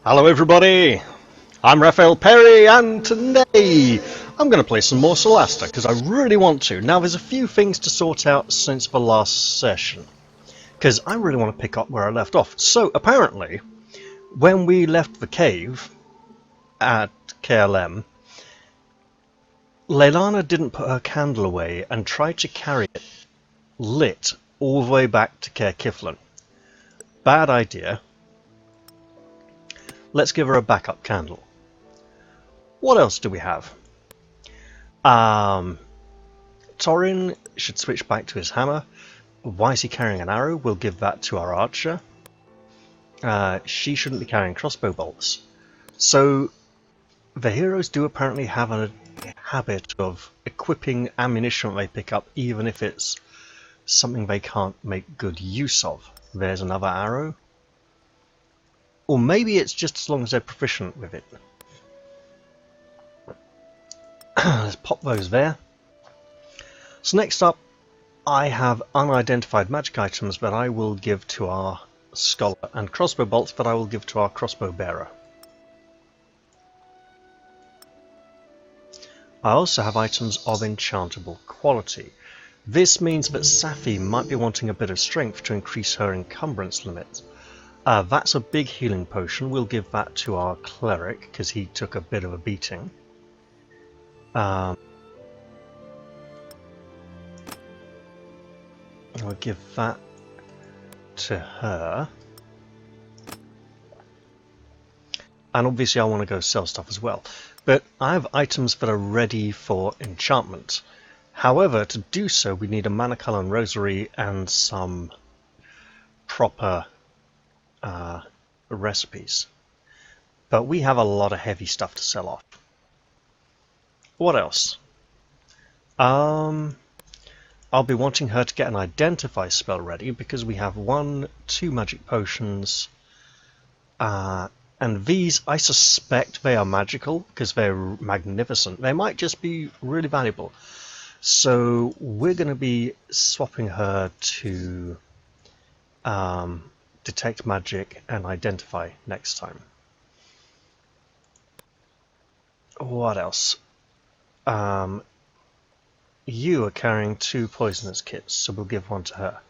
Hello everybody, I'm Raphael Perry and today I'm going to play some more Solasta because I really want to. Now there's a few things to sort out since the last session because I really want to pick up where I left off. So apparently when we left the cave at KLM, Leilana didn't put her candle away and tried to carry it lit all the way back to Caer Kiflin. Bad idea. Let's give her a backup candle. What else do we have? Torin should switch back to his hammer. Why is he carrying an arrow? We'll give that to our archer. She shouldn't be carrying crossbow bolts. So the heroes do apparently have a habit of equipping ammunition they pick up, even if it's something they can't make good use of. There's another arrow. Or maybe it's just as long as they're proficient with it. Let's pop those there. So next up, I have unidentified magic items that I will give to our scholar, and crossbow bolts that I will give to our crossbow bearer. I also have items of enchantable quality. This means that Safi might be wanting a bit of strength to increase her encumbrance limit. That's a big healing potion. We'll give that to our cleric because he took a bit of a beating. I'll give that to her. And obviously I want to go sell stuff as well. But I have items that are ready for enchantment. However, to do so we need a mana cullen rosary and some proper recipes. But we have a lot of heavy stuff to sell off. What else? I'll be wanting her to get an identify spell ready because we have 2 magic potions, and these I suspect they are magical because they're magnificent. They might just be really valuable. So we're going to be swapping her to detect magic and identify next time. What else? You are carrying 2 poisonous kits, so we'll give one to her.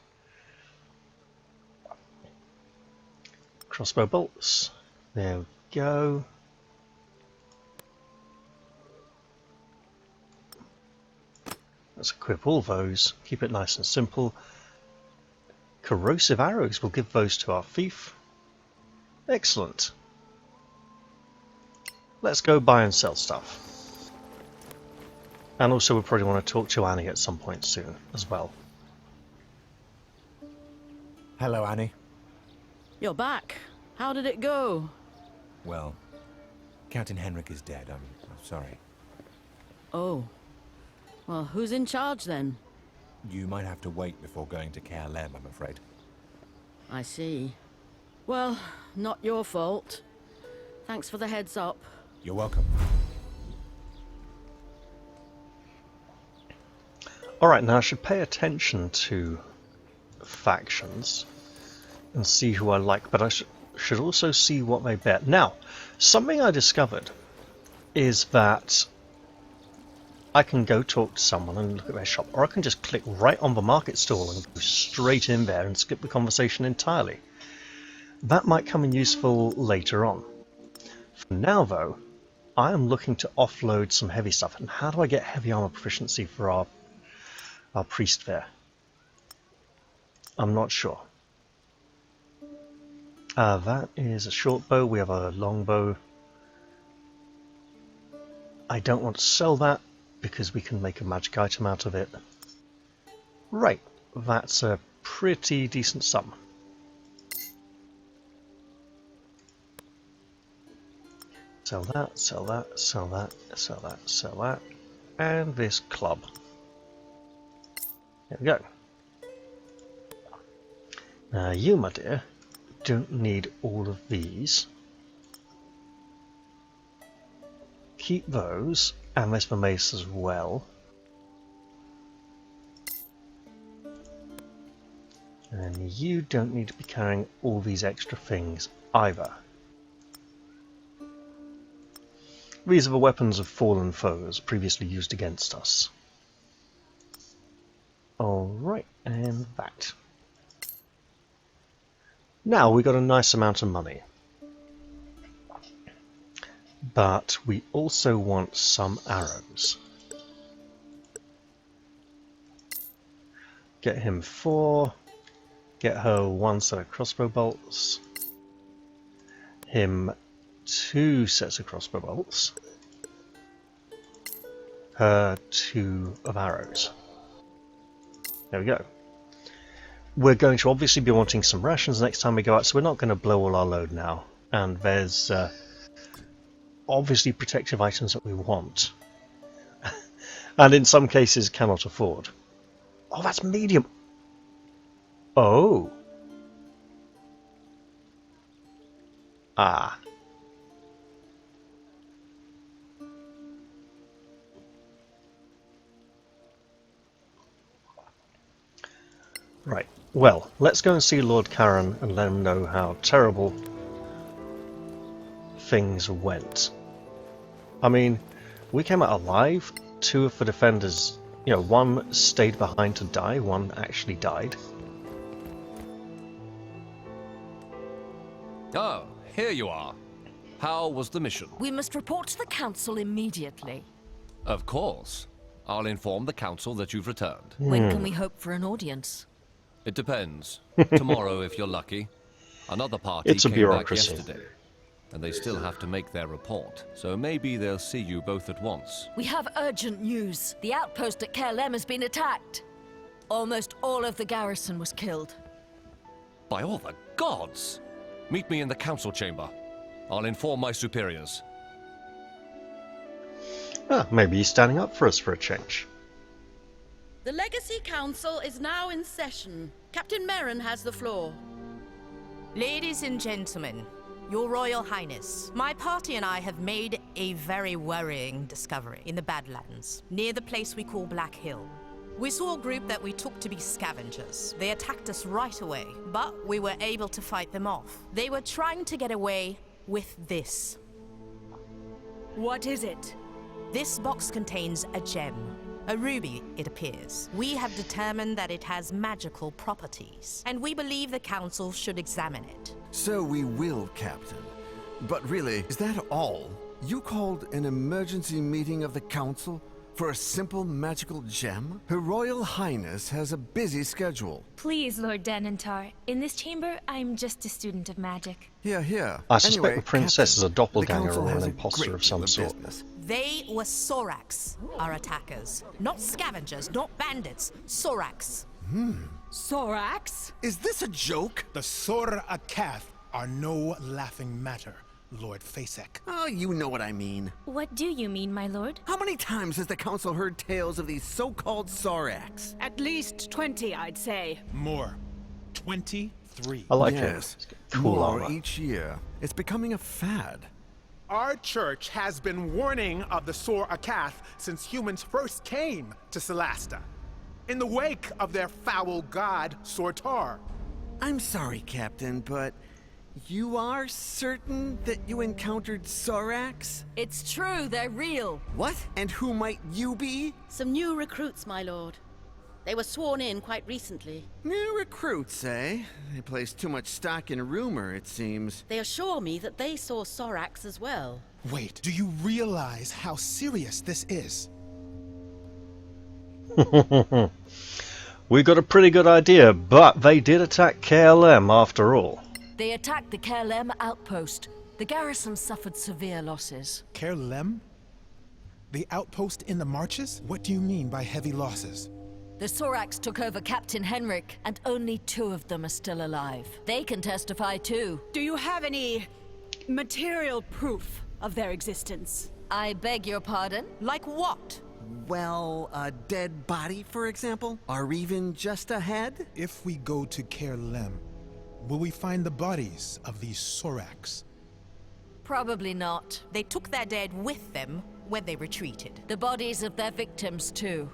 Crossbow bolts. There we go. Let's equip all those. Keep it nice and simple. Corrosive arrows. We'll give those to our thief. Excellent. Let's go buy and sell stuff. And also we'll probably want to talk to Annie at some point soon as well. Hello, Annie. You're back. How did it go? Well, Captain Henrik is dead. I'm sorry. Oh. Well, who's in charge then? You might have to wait before going to KLM, I'm afraid. I see. Well, not your fault. Thanks for the heads up. You're welcome. Alright, now I should pay attention to factions and see who I like, but I should also see what they bet. Now, something I discovered is that I can go talk to someone and look at their shop, or I can just click right on the market stall and go straight in there and skip the conversation entirely. That might come in useful later on. For now though, I am looking to offload some heavy stuff. And how do I get heavy armor proficiency for our priest there? I'm not sure. That is a short bow. We have a long bow. I don't want to sell that because we can make a magic item out of it. Right, that's a pretty decent sum. Sell that, sell that, sell that, sell that, sell that, and this club. There we go. Now you, my dear, don't need all of these. Keep those, and there's the mace as well. And you don't need to be carrying all these extra things either. These are the weapons of fallen foes previously used against us. Alright, and that. Now we got a nice amount of money. But we also want some arrows. Get him 4. Get her 1 set of crossbow bolts. Him 2 sets of crossbow bolts. Her 2 of arrows. There we go. We're going to obviously be wanting some rations next time we go out, so we're not going to blow all our load now. And there's obviously protective items that we want. And in some cases cannot afford. Oh, that's medium. Oh. Ah. Right. Well, let's go and see Lord Karen and let him know how terrible things went. I mean, we came out alive. 2 of the defenders, you know, 1 stayed behind to die, 1 actually died. Oh, here you are. How was the mission? We must report to the council immediately. Of course. I'll inform the council that you've returned. When can we hope for an audience? It depends. Tomorrow, if you're lucky. Another party It's a came bureaucracy. back yesterday, and they still have to make their report. So maybe they'll see you both at once. We have urgent news. The outpost at KLM has been attacked. Almost all of the garrison was killed. By all the gods! Meet me in the council chamber. I'll inform my superiors. Ah, maybe he's standing up for us for a change. The Legacy Council is now in session. Captain Merrin has the floor. Ladies and gentlemen, Your Royal Highness, my party and I have made a very worrying discovery in the Badlands, near the place we call Black Hill. We saw a group that we took to be scavengers. They attacked us right away, but we were able to fight them off. They were trying to get away with this. What is it? This box contains a gem. A ruby, it appears. We have determined that it has magical properties, and we believe the council should examine it. So we will, Captain. But really, is that all? You called an emergency meeting of the council for a simple magical gem? Her Royal Highness has a busy schedule. Please, Lord Denantar. In this chamber, I'm just a student of magic. Here. I suspect Anyway, the princess is a Captain, doppelganger the council or an has a imposter great of some deal sort. business. They were Soraks, our attackers. Not scavengers, not bandits. Soraks. Soraks? Is this a joke? The Soraks are no laughing matter, Lord Fasek. Oh, you know what I mean. What do you mean, my lord? How many times has the council heard tales of these so-called Soraks? At least 20, I'd say. More. 23. I like Yes, it. Cool more armor. each year. It's becoming a fad. Our church has been warning of the Soraks since humans first came to Solasta, in the wake of their foul god, Sortar. I'm sorry, Captain, but you are certain that you encountered Soraks? It's true, they're real. What? And who might you be? Some new recruits, my lord. They were sworn in quite recently. New recruits, eh? They place too much stock in rumor, it seems. They assure me that they saw Soraks as well. Wait, do you realize how serious this is? We got a pretty good idea, but they did attack KLM after all. They attacked the KLM outpost. The garrison suffered severe losses. Kerlem? The outpost in the marches? What do you mean by heavy losses? The Soraks took over Captain Henrik, and only 2 of them are still alive. They can testify too. Do you have any material proof of their existence? I beg your pardon? Like what? Well, a dead body, for example? Or even just a head? If we go to Kerlem, will we find the bodies of these Soraks? Probably not. They took their dead with them when they retreated. The bodies of their victims too.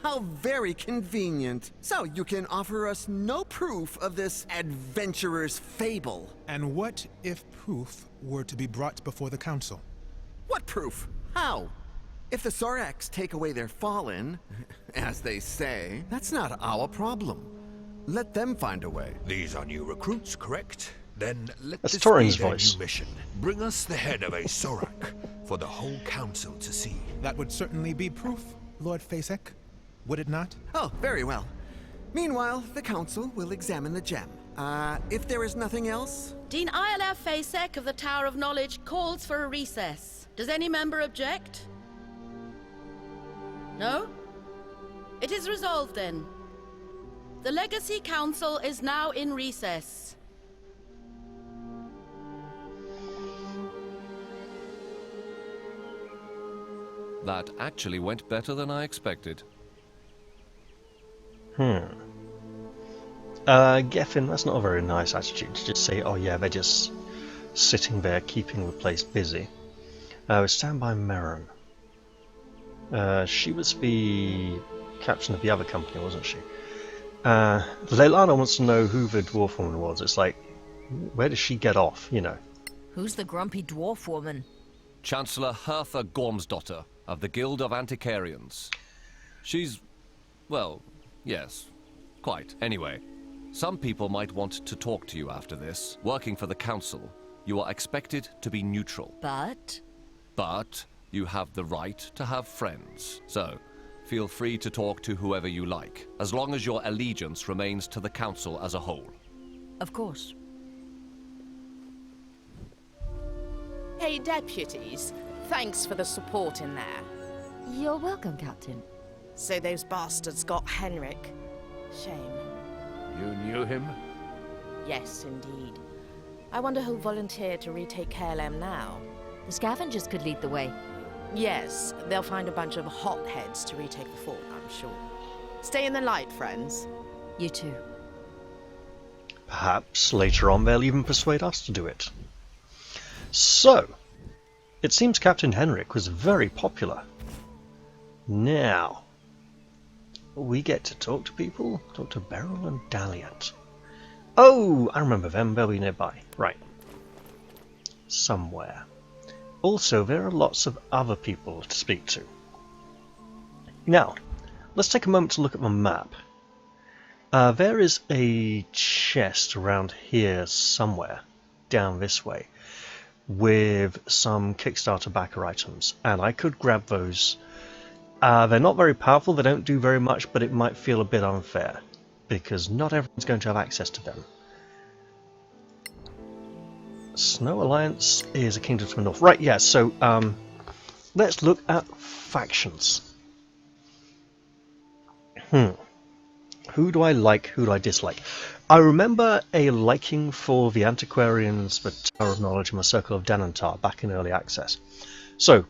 How very convenient. So you can offer us no proof of this adventurer's fable. And what if proof were to be brought before the council? What proof? proof. How? If the Soraks take away their fallen, as they say, that's not our problem. Let them find a way. These are new recruits, correct? Then let That's this Torin's be their voice. new mission. Bring us the head of a Sorak for the whole council to see. That would certainly be proof, Lord Fasek. Would it not? Oh, very well. Meanwhile, the council will examine the gem. If there is nothing else... Dean ILF Fasek of the Tower of Knowledge calls for a recess. Does any member object? No? It is resolved then. The Legacy Council is now in recess. That actually went better than I expected. Geffen, that's not a very nice attitude to just say, oh yeah, they're just sitting there keeping the place busy. Stand by Merrin. She was the captain of the other company, wasn't she? Leilana wants to know who the dwarf woman was. It's like, where does she get off, you know? Who's the grumpy dwarf woman? Chancellor Hertha Gormsdotter of the Guild of Antiquarians. She's, well, yes, quite. Anyway, some people might want to talk to you after this. Working for the council, you are expected to be neutral. But you have the right to have friends. So, feel free to talk to whoever you like, as long as your allegiance remains to the council as a whole. of course. Hey, deputies. Thanks for the support in there. You're welcome, Captain. So those bastards got Henrik. Shame. You knew him? Yes, indeed. I wonder who'll volunteer to retake KLM now. The scavengers could lead the way. Yes, they'll find a bunch of hotheads to retake the fort, I'm sure. Stay in the light, friends. You too. Perhaps later on they'll even persuade us to do it. So, it seems Captain Henrik was very popular. Now, we get to talk to people, talk to Beryl and Dalliant. Oh, I remember them, they'll be nearby. Right. Somewhere. Also, there are lots of other people to speak to. Now, let's take a moment to look at the map. There is a chest around here somewhere, down this way, with some Kickstarter backer items, and I could grab those. They're not very powerful, they don't do very much, but it might feel a bit unfair, because not everyone's going to have access to them. Snow Alliance is a kingdom to the north. Right, yeah, so let's look at factions. Who do I like, who do I dislike? I remember a liking for the Antiquarians, the Tower of Knowledge, and the Circle of Danantar back in early access. So,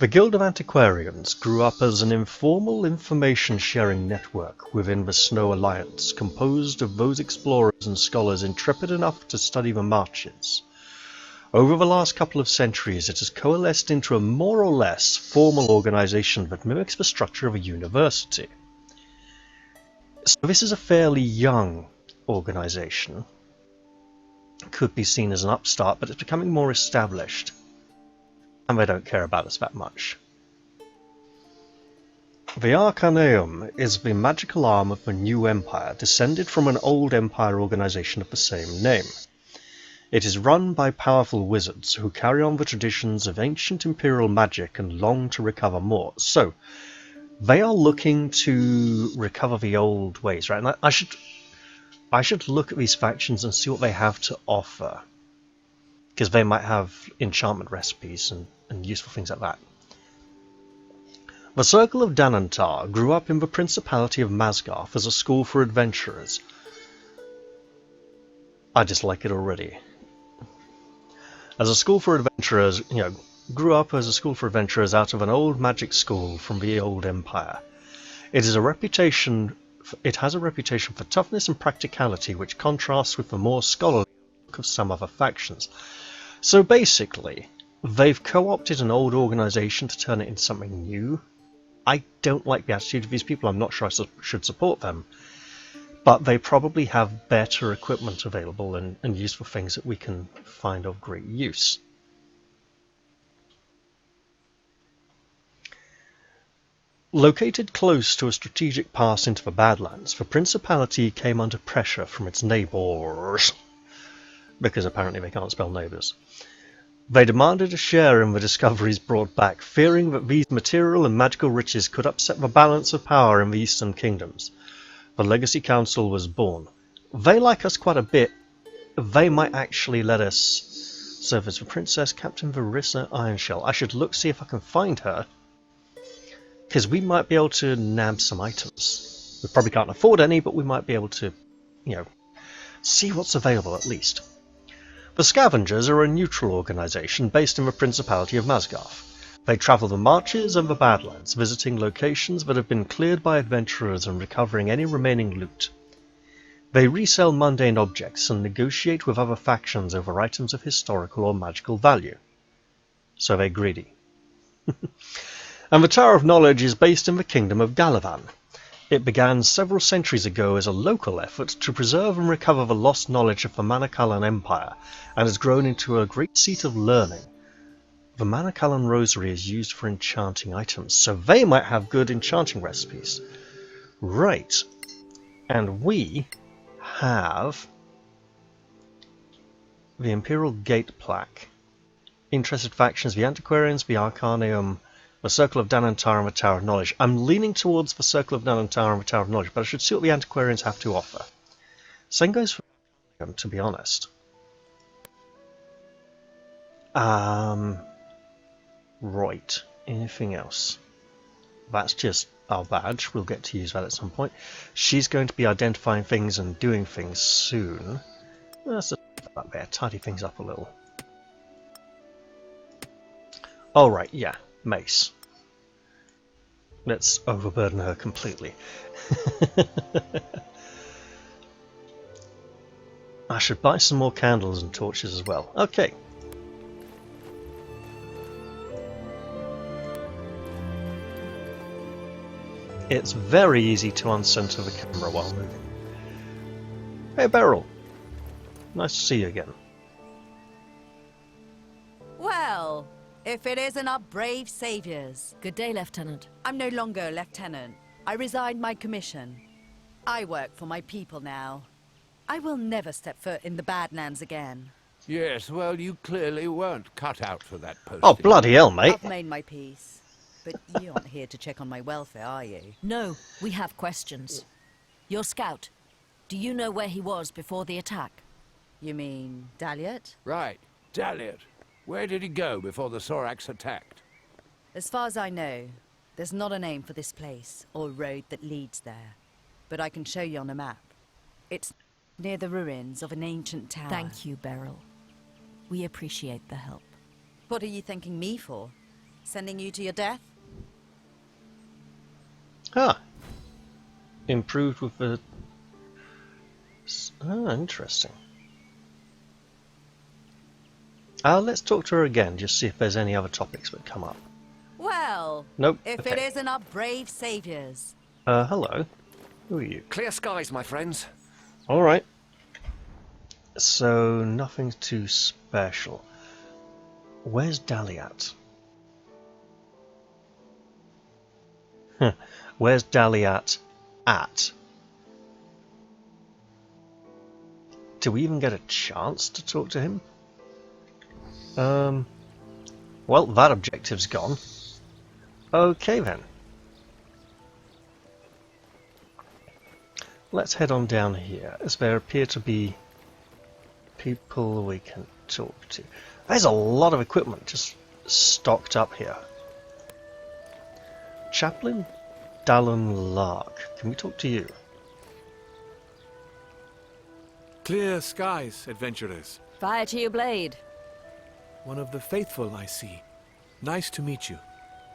the Guild of Antiquarians grew up as an informal information-sharing network within the Snow Alliance, composed of those explorers and scholars intrepid enough to study the marches. Over the last couple of centuries, it has coalesced into a more or less formal organization that mimics the structure of a university. So this is a fairly young organization. Could be seen as an upstart, but it's becoming more established. And they don't care about us that much. The Arcaneum is the magical arm of the new empire, descended from an old empire organization of the same name. It is run by powerful wizards who carry on the traditions of ancient imperial magic and long to recover more. So, they are looking to recover the old ways, right? And I should look at these factions and see what they have to offer, because they might have enchantment recipes and useful things like that. The Circle of Danantar grew up in the Principality of Masgarth as a school for adventurers. I dislike it already. As a school for adventurers, grew up as a school for adventurers out of an old magic school from the old empire. It has a reputation for toughness and practicality, which contrasts with the more scholarly look of some other factions. So basically, they've co-opted an old organization to turn it into something new. I don't like the attitude of these people. I'm not sure I should support them. But they probably have better equipment available and useful things that we can find of great use. Located close to a strategic pass into the Badlands, the Principality came under pressure from its neighbours, because apparently they can't spell neighbours. They demanded a share in the discoveries brought back, fearing that these material and magical riches could upset the balance of power in the Eastern Kingdoms. The Legacy Council was born. They like us quite a bit. They might actually let us serve as the Princess Captain Varissa Ironshell. I should look, see if I can find her, because we might be able to nab some items. We probably can't afford any, but we might be able to, you know, see what's available at least. The Scavengers are a neutral organisation based in the Principality of Masgarth. They travel the marches and the Badlands, visiting locations that have been cleared by adventurers and recovering any remaining loot. They resell mundane objects and negotiate with other factions over items of historical or magical value. So they're greedy. And the Tower of Knowledge is based in the Kingdom of Galavan. It began several centuries ago as a local effort to preserve and recover the lost knowledge of the Manakalan Empire, and has grown into a great seat of learning. The Manakalan Rosary is used for enchanting items, so they might have good enchanting recipes. Right. And we have the Imperial Gate plaque. Interested factions, the Antiquarians, the Arcaneum, the Circle of Danantar and the Tower of Knowledge. I'm leaning towards the Circle of Danantar and the Tower of Knowledge, but I should see what the Antiquarians have to offer. Same goes for Arcaneum, to be honest. Right. Anything else? That's just our badge. We'll get to use that at some point. She's going to be identifying things and doing things soon. Let's just put that there, tidy things up a little. Alright, yeah, mace. Let's overburden her completely. I should buy some more candles and torches as well. Okay. It's very easy to uncenter the camera while moving. Hey Beryl, nice to see you again. Well, if it isn't our brave saviors. Good day, Lieutenant. I'm no longer a lieutenant. I resigned my commission. I work for my people now. I will never step foot in the Badlands again. Yes, well, you clearly weren't cut out for that post. Oh, bloody hell, mate. I've made my peace. But you aren't here to check on my welfare, are you? No, we have questions. Your scout, do you know where he was before the attack? You mean Daliot? Right, Daliot. Where did he go before the Soraks attacked? As far as I know, there's not a name for this place or road that leads there. But I can show you on a map. It's near the ruins of an ancient tower. Thank you, Beryl. We appreciate the help. What are you thanking me for? Sending you to your death? Ah. Improved with the... Ah, interesting. Let's talk to her again, just see if there's any other topics that come up. Well, nope. If okay. it isn't our brave saviors. Hello. Who are you? Clear skies, my friends. Alright. So, nothing too special. Where's Daliat? Where's Daliat at? Do we even get a chance to talk to him? Well, that objective's gone. Okay then. Let's head on down here, as there appear to be people we can talk to. There's a lot of equipment just stocked up here. Chaplain Dallin Lark. Can we talk to you? Clear skies, adventurers. Fire to your blade. One of the faithful, I see. Nice to meet you.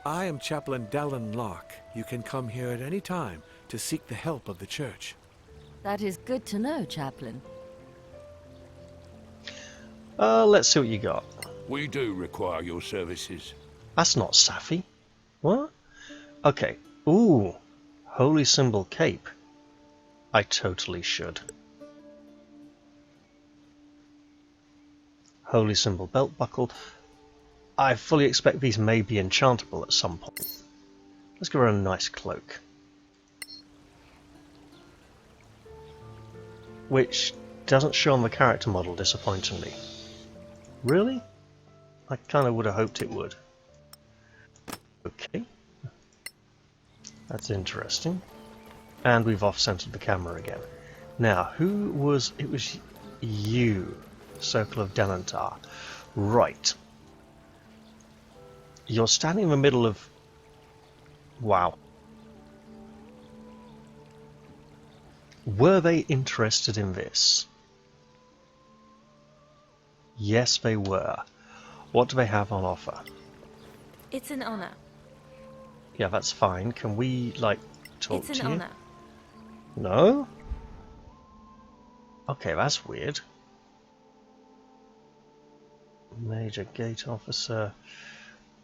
I am Chaplain Dallin Lark. You can come here at any time to seek the help of the church. That is good to know, Chaplain. Let's see what you got. We do require your services. That's not Safi. What? Okay. Ooh. Holy Symbol Cape. I totally should. Holy Symbol Belt Buckle. I fully expect these may be enchantable at some point. Let's give her a nice cloak. Which doesn't show on the character model, disappointingly. Really? I kind of would have hoped it would. Okay. That's interesting. And we've off-centered the camera again. Now, who was... It was you, Circle of Delantar. Right. You're standing in the middle of... Wow. Were they interested in this? Yes, they were. What do they have on offer? It's an honor. Yeah, that's fine. Can we, like, talk to you? It's an honor. No? Okay, that's weird. Major Gate Officer.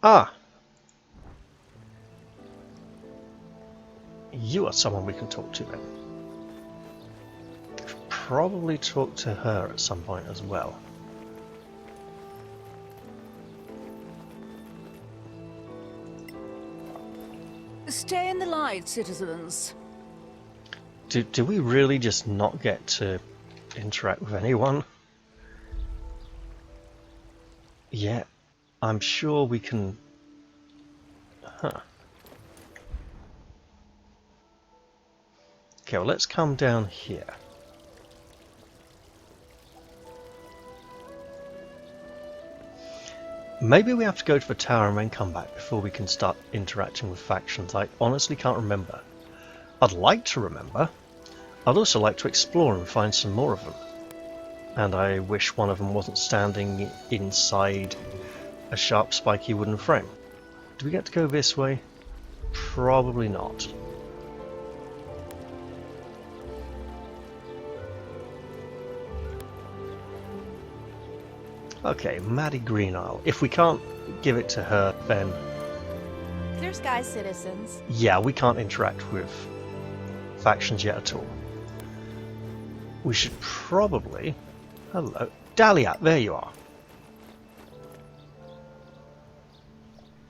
Ah! You are someone we can talk to then. Probably talk to her at some point as well. Stay in the light, citizens. Do we really just not get to interact with anyone? Yeah, I'm sure we can... Huh. Okay, well, let's come down here. Maybe we have to go to the tower and then come back before we can start interacting with factions. I honestly can't remember. I'd like to remember. I'd also like to explore and find some more of them. And I wish one of them wasn't standing inside a sharp, spiky wooden frame. Do we get to go this way? Probably not. Okay, Maddie Green Isle. If we can't give it to her, then... Clear skies, citizens. Yeah, we can't interact with factions yet at all. We should probably... Hello. Dahlia, there you are.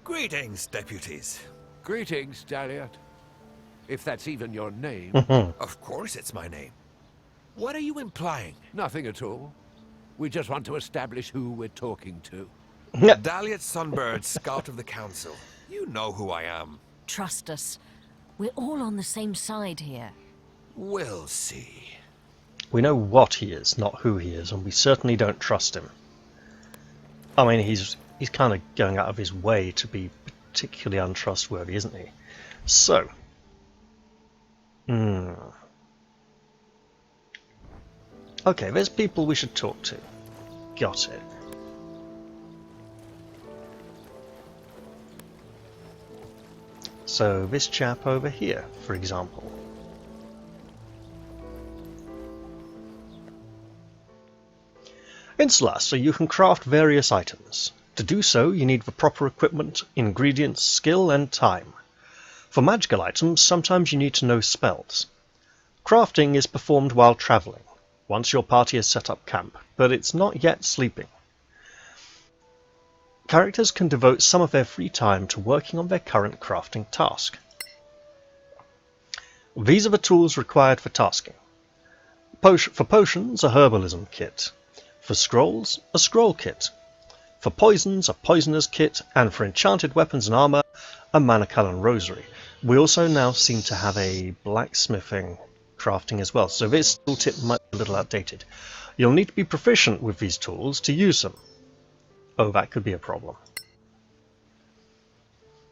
Greetings, deputies. Greetings, Dahlia. If that's even your name. Of course it's my name. What are you implying? Nothing at all. We just want to establish who we're talking to. Dahlia Sunbird, Scout of the Council. You know who I am. Trust us. We're all on the same side here. We'll see. We know what he is, not who he is, and we certainly don't trust him. I mean, he's kind of going out of his way to be particularly untrustworthy, isn't he? So... Okay, there's people we should talk to. Got it. So, this chap over here, for example. In Solasta, you can craft various items. To do so, you need the proper equipment, ingredients, skill, and time. For magical items, sometimes you need to know spells. Crafting is performed while travelling, once your party has set up camp, but it's not yet sleeping. Characters can devote some of their free time to working on their current crafting task. These are the tools required for tasking. For potions, a herbalism kit. For scrolls, a scroll kit. For poisons, a poisoner's kit, and for enchanted weapons and armour, a Manicalan rosary. We also now seem to have a blacksmithing crafting as well, so this tooltip might be a little outdated. You'll need to be proficient with these tools to use them. Oh, that could be a problem.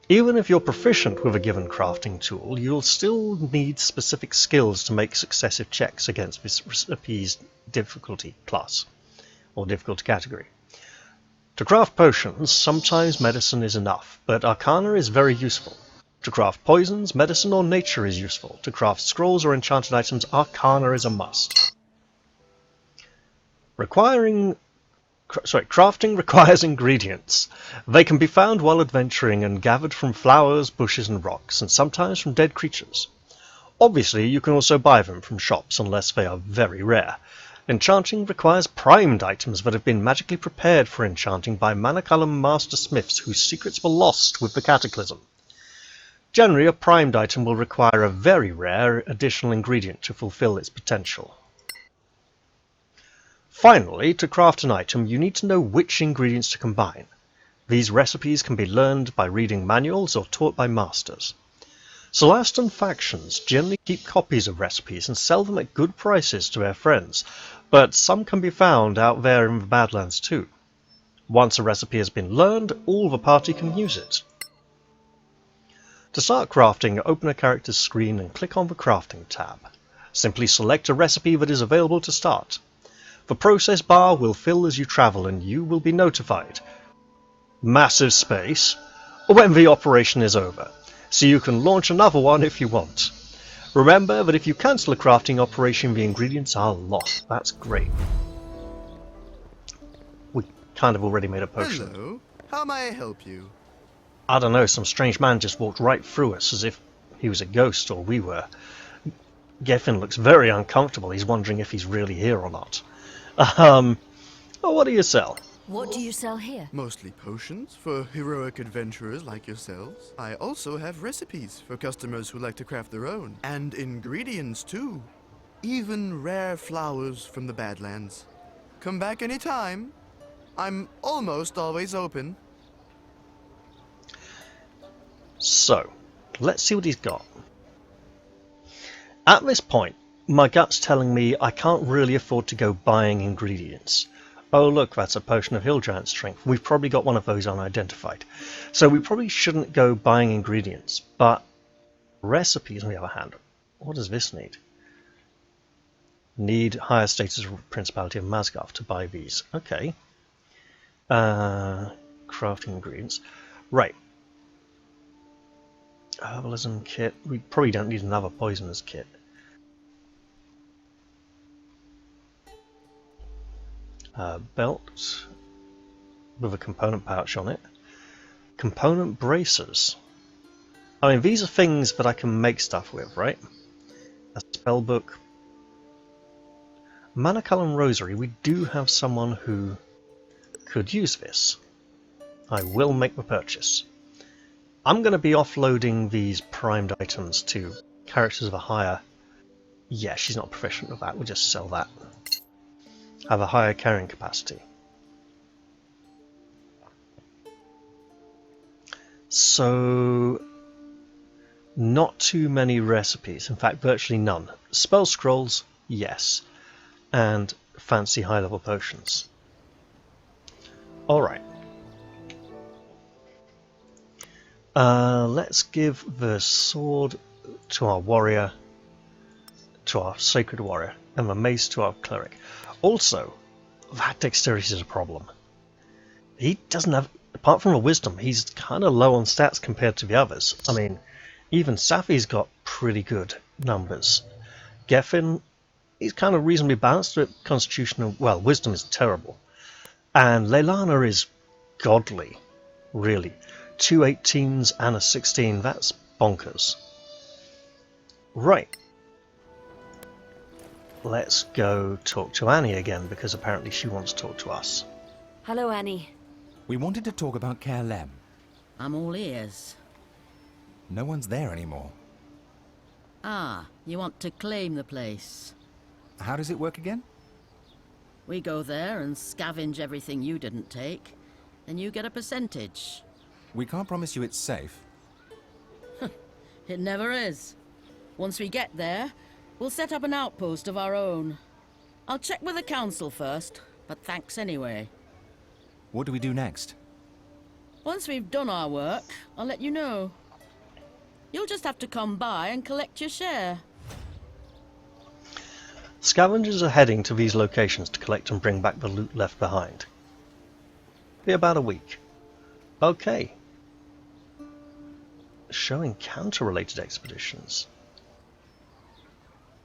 Even if you're proficient with a given crafting tool, you'll still need specific skills to make successive checks against this recipe's difficulty class, or difficulty category. To craft potions, sometimes medicine is enough, but arcana is very useful. To craft poisons, medicine or nature is useful. To craft scrolls or enchanted items, arcana is a must. Crafting requires ingredients. They can be found while adventuring and gathered from flowers, bushes and rocks, and sometimes from dead creatures. Obviously, you can also buy them from shops unless they are very rare. Enchanting requires primed items that have been magically prepared for enchanting by Manicalan master smiths whose secrets were lost with the cataclysm. Generally, a primed item will require a very rare additional ingredient to fulfill its potential. Finally, to craft an item, you need to know which ingredients to combine. These recipes can be learned by reading manuals or taught by masters. Solastan factions generally keep copies of recipes and sell them at good prices to their friends, but some can be found out there in the Badlands too. Once a recipe has been learned, all the party can use it. To start crafting, open a character's screen and click on the crafting tab. Simply select a recipe that is available to start. The process bar will fill as you travel and you will be notified. Massive space, when the operation is over, so you can launch another one if you want. Remember that if you cancel a crafting operation, the ingredients are lost. That's great. We kind of already made a potion. Hello, how may I help you? I don't know, some strange man just walked right through us as if he was a ghost or we were. Geffen looks very uncomfortable. He's wondering if he's really here or not. Well, what do you sell? What do you sell here? Mostly potions for heroic adventurers like yourselves. I also have recipes for customers who like to craft their own. And ingredients too. Even rare flowers from the Badlands. Come back anytime. I'm almost always open. So, let's see what he's got. At this point, my gut's telling me I can't really afford to go buying ingredients. Oh look, that's a potion of hill giant strength. We've probably got one of those unidentified. So we probably shouldn't go buying ingredients, but recipes on the other hand. What does this need? Need higher status of Principality of Masgarth to buy these. Okay. Crafting ingredients. Right. Herbalism kit. We probably don't need another poisonous kit. Belt with a component pouch on it. Component bracers. I mean, these are things that I can make stuff with, right? A spell book. Manaculum Rosary. We do have someone who could use this. I will make the purchase. I'm going to be offloading these primed items to characters of a higher... Yeah, she's not proficient with that. We'll just sell that. Have a higher carrying capacity. So, not too many recipes. In fact, virtually none. Spell scrolls, yes. And fancy high-level potions. Alright. Let's give the sword to our warrior, to our sacred warrior, and the mace to our cleric. Also, that dexterity is a problem. He doesn't have, apart from the wisdom, he's kind of low on stats compared to the others. I mean, even Safi's got pretty good numbers. Geffen, he's kind of reasonably balanced, but constitutional, well, wisdom is terrible. And Leilana is godly, really. 2 18s and a 16, that's bonkers. Right. Let's go talk to Annie again, because apparently she wants to talk to us. Hello, Annie. We wanted to talk about Kerlem. I'm all ears. No one's there anymore. Ah, you want to claim the place. How does it work again? We go there and scavenge everything you didn't take, then you get a percentage. We can't promise you it's safe. It never is. Once we get there, we'll set up an outpost of our own. I'll check with the council first, but thanks anyway. What do we do next? Once we've done our work, I'll let you know. You'll just have to come by and collect your share. Scavengers are heading to these locations to collect and bring back the loot left behind. Be about a week. Okay. Showing counter-related expeditions.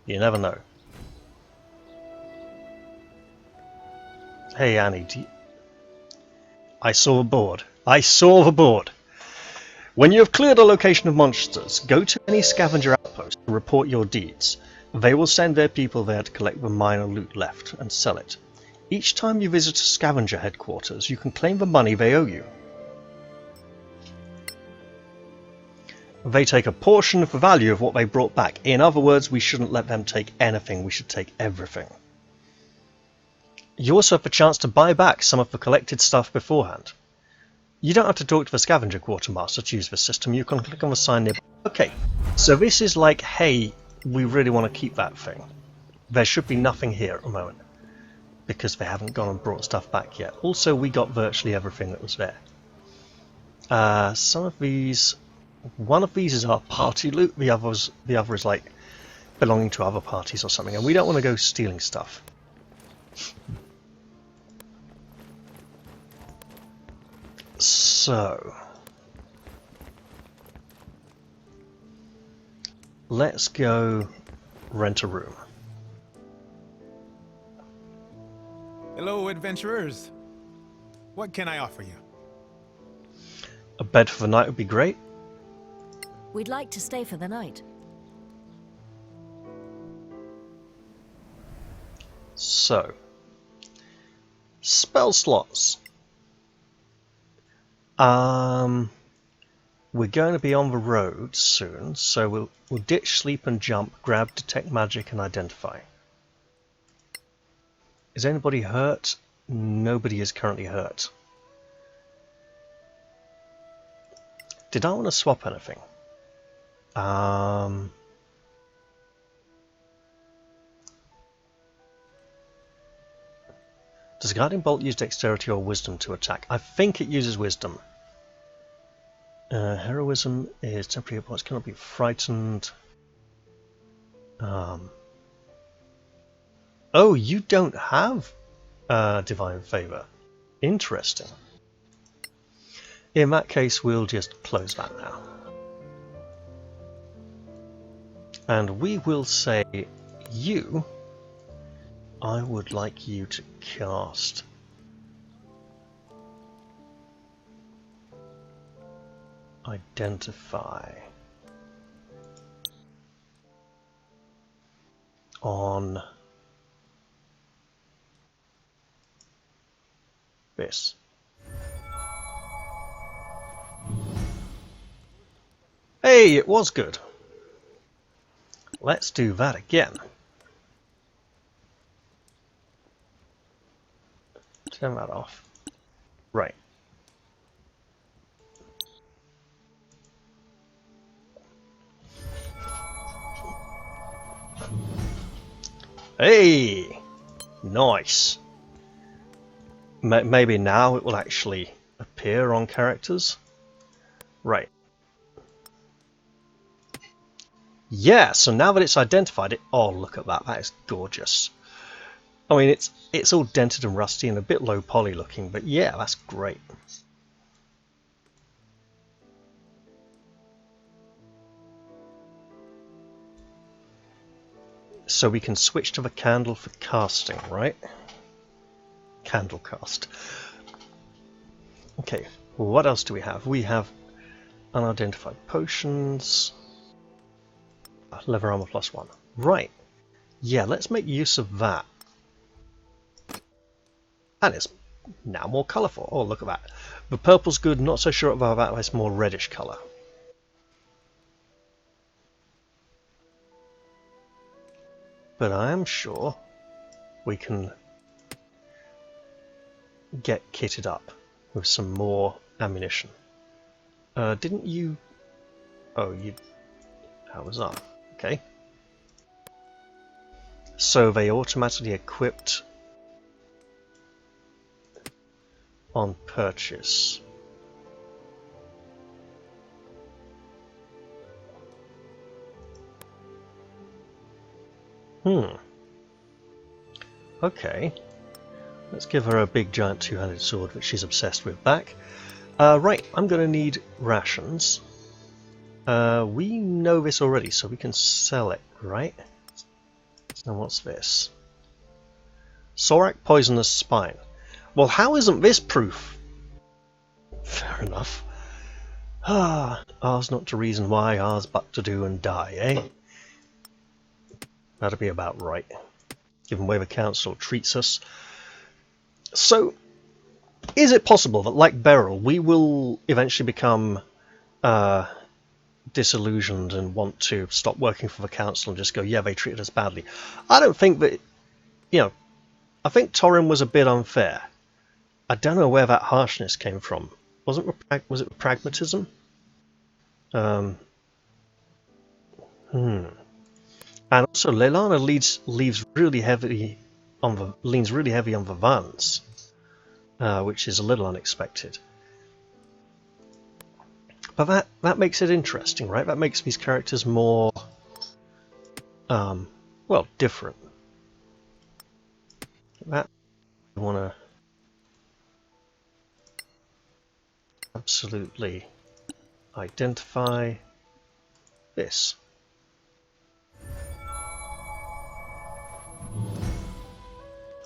You never know. Hey Annie, I saw a board. I saw the board! When you have cleared a location of monsters, go to any scavenger outpost and report your deeds. They will send their people there to collect the minor loot left and sell it. Each time you visit a scavenger headquarters, you can claim the money they owe you. They take a portion of the value of what they brought back. In other words, we shouldn't let them take anything, we should take everything. You also have the chance to buy back some of the collected stuff beforehand. You don't have to talk to the scavenger quartermaster to use this system, you can click on the sign nearby. Okay, so this is like, hey, we really want to keep that thing. There should be nothing here at the moment, because they haven't gone and brought stuff back yet. Also, we got virtually everything that was there. Some of these... One of these is our party loot, the other is like belonging to other parties or something, and we don't want to go stealing stuff. So let's go rent a room. Hello, adventurers. What can I offer you? A bed for the night would be great. We'd like to stay for the night. So, spell slots. We're going to be on the road soon, so we'll ditch sleep and jump, grab detect magic and identify. Is anybody hurt? Nobody is currently hurt. Did I want to swap anything? Does Guiding Bolt use dexterity or wisdom to attack? I think it uses wisdom. Heroism is temporary hit points, cannot be frightened. Oh, you don't have Divine Favor. Interesting. In that case, we'll just close that now. And we will say, you, I would like you to cast Identify on this. Hey, it was good. Let's do that again. Turn that off. Right. Hey! Nice. Maybe now it will actually appear on characters. Right. Yeah, so now that it's identified it... Oh, look at that. That is gorgeous. I mean, it's all dented and rusty and a bit low poly looking, but yeah, that's great. So we can switch to the candle for casting, right? Candle cast. Okay, well, what else do we have? We have unidentified potions. Leather armor +1. Right. Yeah, let's make use of that. And it's now more colourful. Oh, look at that. The purple's good, not so sure about that, it's more reddish colour. But I am sure we can get kitted up with some more ammunition. Didn't you... Oh, you... How was that? Okay. So they automatically equipped on purchase. Okay. Let's give her a big giant two-handed sword, which she's obsessed with, back. Right, I'm going to need rations. We know this already, so we can sell it, right? Now what's this? Sorak poisonous spine. Well, how isn't this proof? Fair enough. Ours not to reason why, ours but to do and die, eh? That'd be about right, given the way the council treats us. So, is it possible that, like Beryl, we will eventually become disillusioned and want to stop working for the council and just go, yeah, they treated us badly. I don't think that, you know, I think Torin was a bit unfair. I don't know where that harshness came from. Was it pragmatism? And also, Leilana leans really heavy on the violence, which is a little unexpected. But that makes it interesting, right? That makes these characters more, well, different. That I want to absolutely identify this.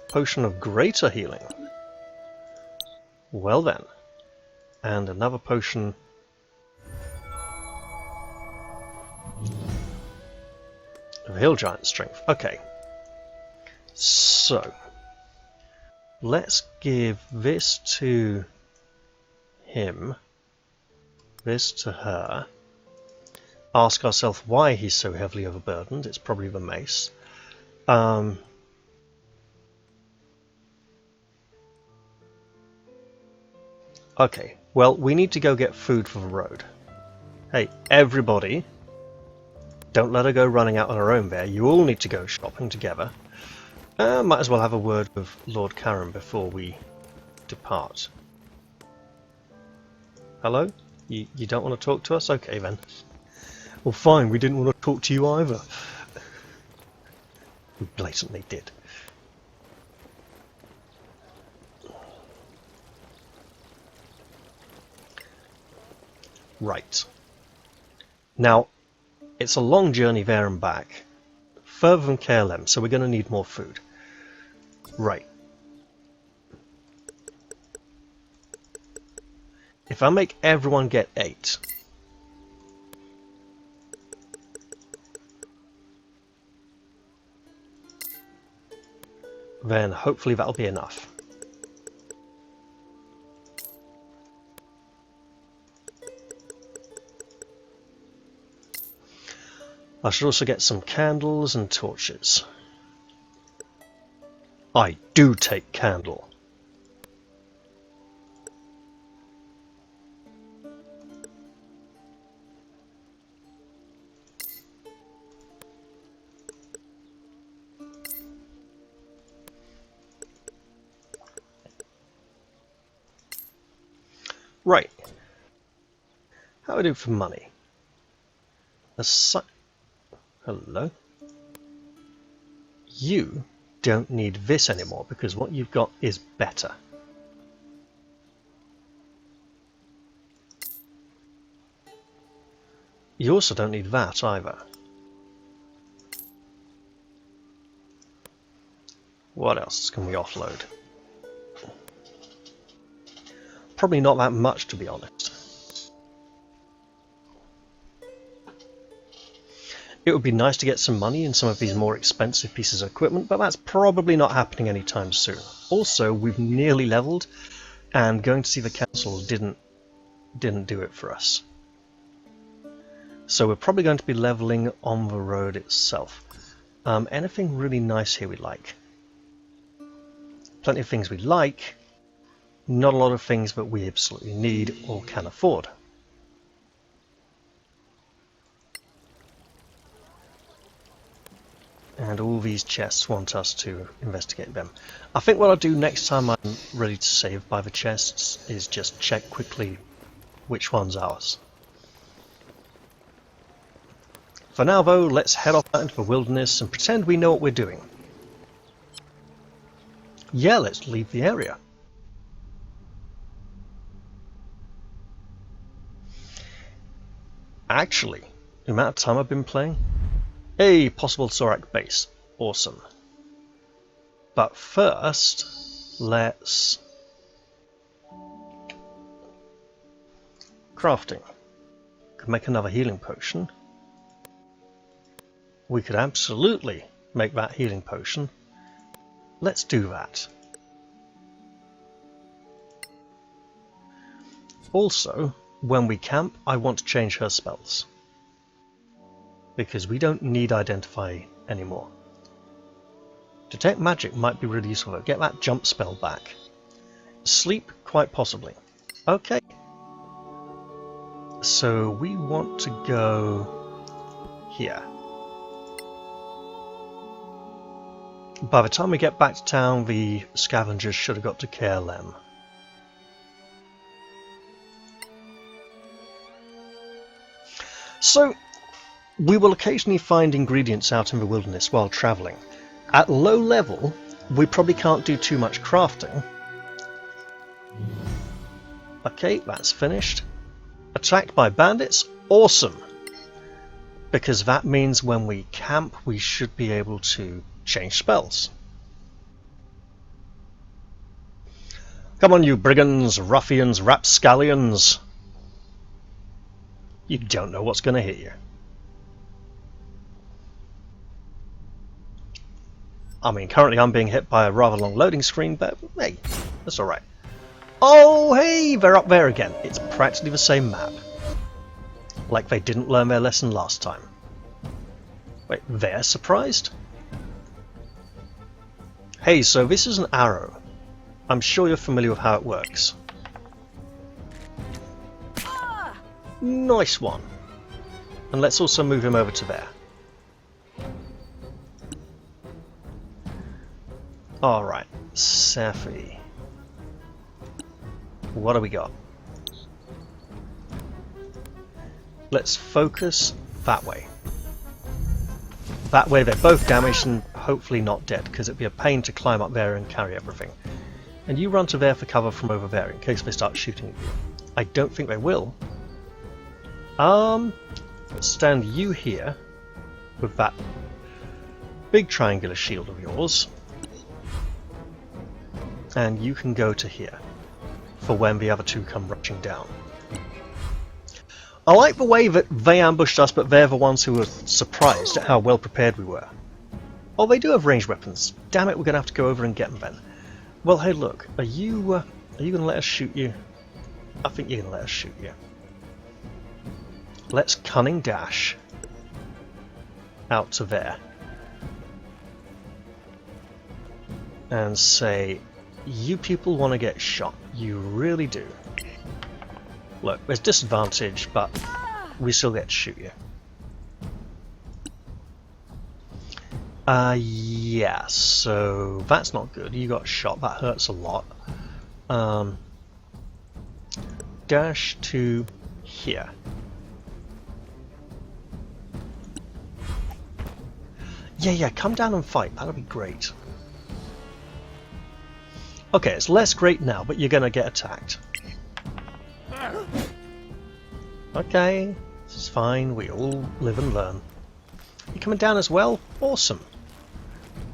Potion of greater healing. Well then. And another potion of Hill Giant strength. Okay. So let's give this to him, this to her. Ask ourselves why he's so heavily overburdened. It's probably the mace. Okay, well, we need to go get food for the road. Hey, everybody, don't let her go running out on her own there. You all need to go shopping together. Might as well have a word with Lord Karen before we depart. Hello? You don't want to talk to us? Okay then. Well fine, we didn't want to talk to you either. We blatantly did. Right. Now, it's a long journey there and back. Further than KLM, so we're going to need more food. Right. If I make everyone get 8... then hopefully that'll be enough. I should also get some candles and torches. I do take candle. Right. How do I do for money? Hello? You don't need this anymore because what you've got is better. You also don't need that either. What else can we offload? Probably not that much, to be honest. It would be nice to get some money in some of these more expensive pieces of equipment, but that's probably not happening anytime soon. Also, we've nearly leveled, and going to see the council didn't do it for us. So we're probably going to be leveling on the road itself. Anything really nice here we like? Plenty of things we like, not a lot of things that we absolutely need or can afford. And all these chests want us to investigate them. I think what I'll do next time I'm ready to save by the chests is just check quickly which one's ours. For now though, let's head off out into the wilderness and pretend we know what we're doing. Yeah, let's leave the area. Actually, the amount of time I've been playing, a possible Sorak base. Awesome. But first, let's... crafting. Could make another healing potion. We could absolutely make that healing potion. Let's do that. Also, when we camp, I want to change her spells. because we don't need identify anymore. Detect magic might be really useful. Get that jump spell back. Sleep, quite possibly. Okay. So we want to go here. By the time we get back to town, the scavengers should have got to Caerlem. So, we will occasionally find ingredients out in the wilderness while travelling. At low level, we probably can't do too much crafting. Okay, that's finished. Attacked by bandits? Awesome! Because that means when we camp, we should be able to change spells. Come on, you brigands, ruffians, rapscallions! You don't know what's going to hit you. I mean, currently I'm being hit by a rather long loading screen, but hey, that's alright. Oh, hey, they're up there again. It's practically the same map. Like they didn't learn their lesson last time. Wait, they're surprised? Hey, so this is an arrow. I'm sure you're familiar with how it works. Nice one. And let's also move him over to there. Alright, Safi. What do we got? Let's focus that way. That way they're both damaged and hopefully not dead, because it'd be a pain to climb up there and carry everything. And you run to there for cover from over there in case they start shooting at you. I don't think they will. Stand you here with that big triangular shield of yours, and you can go to here for when the other two come rushing down. I like the way that they ambushed us, but they're the ones who were surprised at how well prepared we were. Oh, they do have ranged weapons. Damn it, we're going to have to go over and get them then. Well, hey, look, are you going to let us shoot you? I think you're going to let us shoot you. Let's cunning dash out to there and say, you people want to get shot. You really do. Look, there's disadvantage, but we still get to shoot you. Yeah, so that's not good. You got shot. That hurts a lot. Dash to here. Yeah, come down and fight. That'll be great. Okay, it's less great now, but you're gonna get attacked. Okay, this is fine. We all live and learn. You coming down as well? Awesome.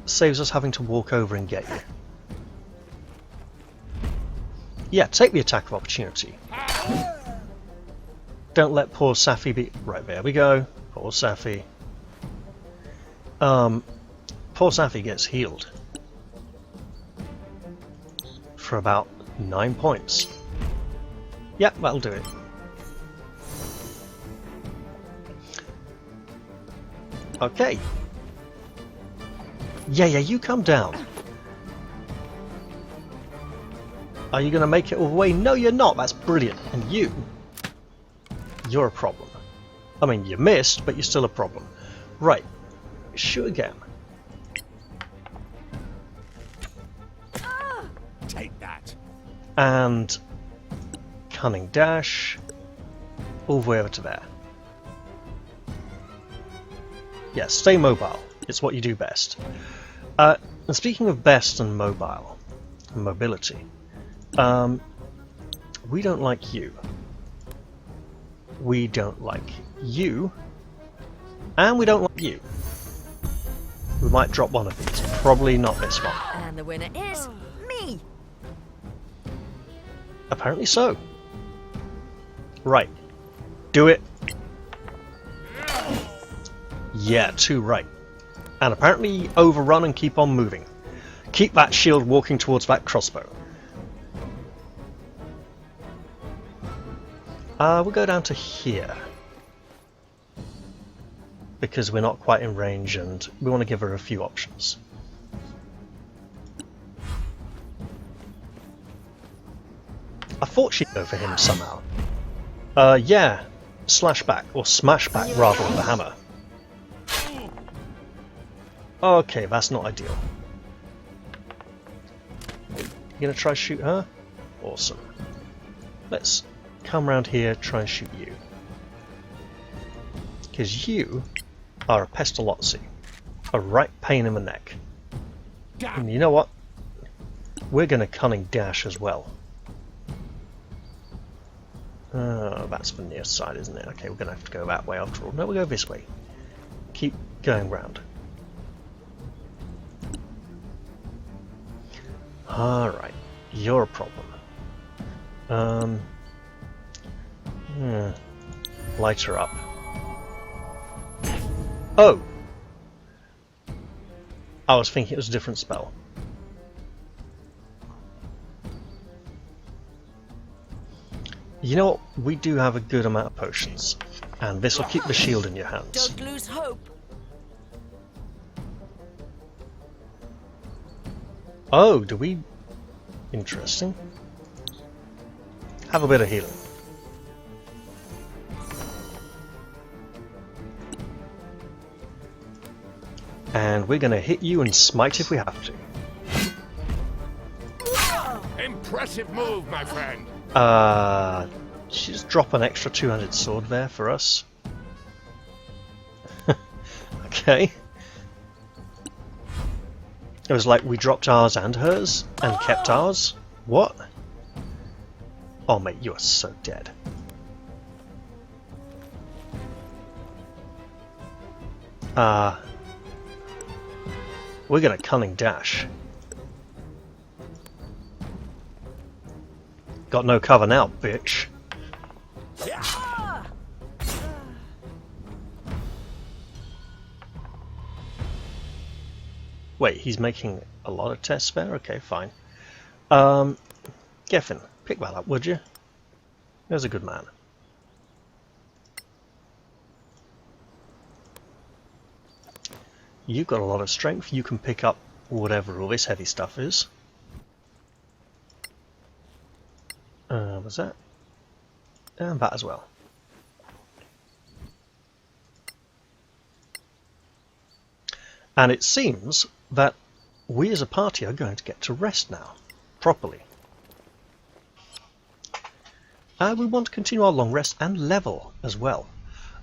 Saves us having to walk over and get you. Yeah, take the attack of opportunity. Don't let poor Safi be... Right, there we go. Poor Safi. Poor Safi gets healed. For about 9 points. Yep, that'll do it. Okay. Yeah, you come down. Are you going to make it all the way? No, you're not. That's brilliant. And you're a problem. I mean, you missed, but you're still a problem. Right. Shoot again. Take that. And cunning dash all the way over to there. Yeah, stay mobile. It's what you do best. And speaking of best and mobile, and mobility, we don't like you. We don't like you. And we don't like you. We might drop one of these. Probably not this one. And the winner is me. Apparently so. Right. Do it. Yeah, 2 right. And apparently overrun and keep on moving. Keep that shield walking towards that crossbow. We'll go down to here. because we're not quite in range and we want to give her a few options. I thought she'd go for him somehow. Yeah, slashback, or smashback rather, with the hammer. Okay, that's not ideal. You gonna try to shoot her? Awesome. Let's come around here, try and shoot you. Because you are a pestalozzi. A right pain in the neck. And you know what? We're gonna cunning dash as well. That's the near side, isn't it? Okay, we're gonna have to go that way after all. No, we'll go this way. Keep going round. Alright, you're a problem. Light her up. Oh! I was thinking it was a different spell. You know what? We do have a good amount of potions, and this will keep the shield in your hands. Don't lose hope. Oh, do we? Interesting. Have a bit of healing. And we're going to hit you and smite if we have to. Impressive move, my friend. Just drop an extra 200 sword there for us. Okay. It was like we dropped ours and hers, and kept ours? What? Oh mate, you are so dead. We're gonna cunning dash. Got no cover now, bitch. Wait, he's making a lot of tests there? Okay, fine. Geffen, pick that up, would you? There's a good man. You've got a lot of strength. You can pick up whatever all this heavy stuff is. Was that? And that as well. And it seems that we as a party are going to get to rest now, properly. We want to continue our long rest and level as well.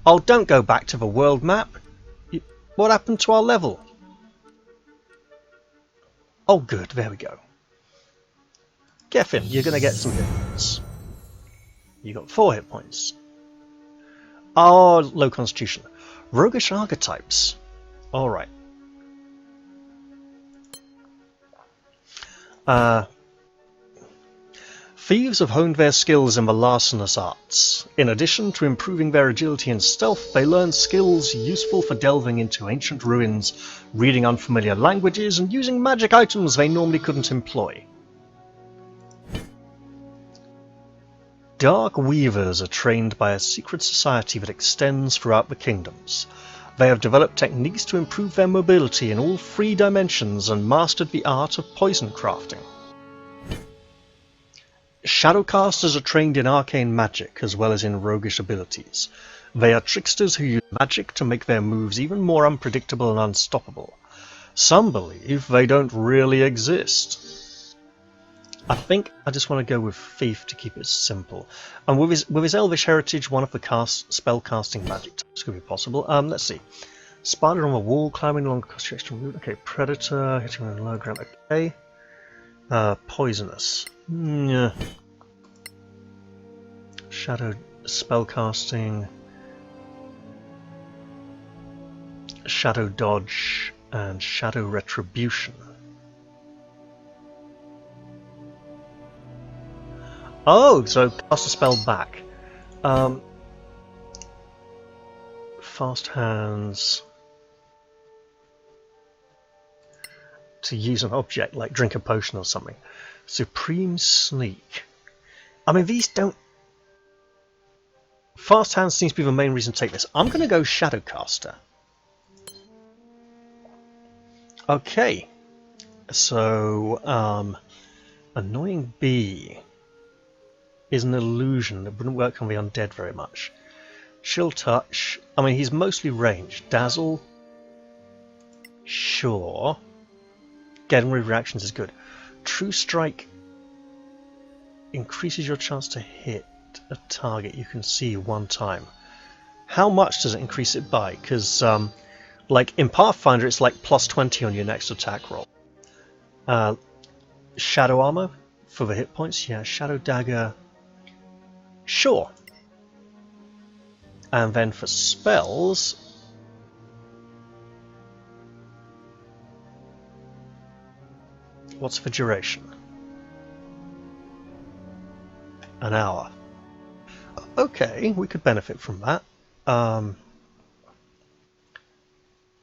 Oh, don't go back to the world map. What happened to our level? Oh good, there we go. Geffen, you're going to get some hit points. You got 4 hit points. Oh, low constitution. Roguish archetypes. Alright. Thieves have honed their skills in the larcenous arts. In addition to improving their agility and stealth, they learn skills useful for delving into ancient ruins, reading unfamiliar languages, and using magic items they normally couldn't employ. Dark Weavers are trained by a secret society that extends throughout the kingdoms. They have developed techniques to improve their mobility in all 3 dimensions and mastered the art of poison crafting. Shadowcasters are trained in arcane magic as well as in roguish abilities. They are tricksters who use magic to make their moves even more unpredictable and unstoppable. Some believe they don't really exist. I think I just want to go with Thief to keep it simple. And with his Elvish heritage, one of the spell casting magic types could be possible. Let's see. Spider on the wall, climbing along construction route. Okay, Predator, hitting on the low ground. Okay. Poisonous. Yeah. Shadow spellcasting. Shadow dodge and shadow retribution. Oh, so cast a spell back. Fast hands. To use an object, like drink a potion or something. Supreme sneak. I mean, these don't... Fast hands seems to be the main reason to take this. I'm going to go Shadowcaster. Okay, so annoying bee is an illusion that wouldn't work on the undead very much. Chill touch, I mean he's mostly ranged. Dazzle, sure. Getting rid of reactions is good. True strike increases your chance to hit a target you can see one time. How much does it increase it by? Because like in Pathfinder it's like plus 20 on your next attack roll. Shadow armor for the hit points, yeah. Shadow dagger, sure. And then for spells, what's the duration? An hour. Okay, we could benefit from that.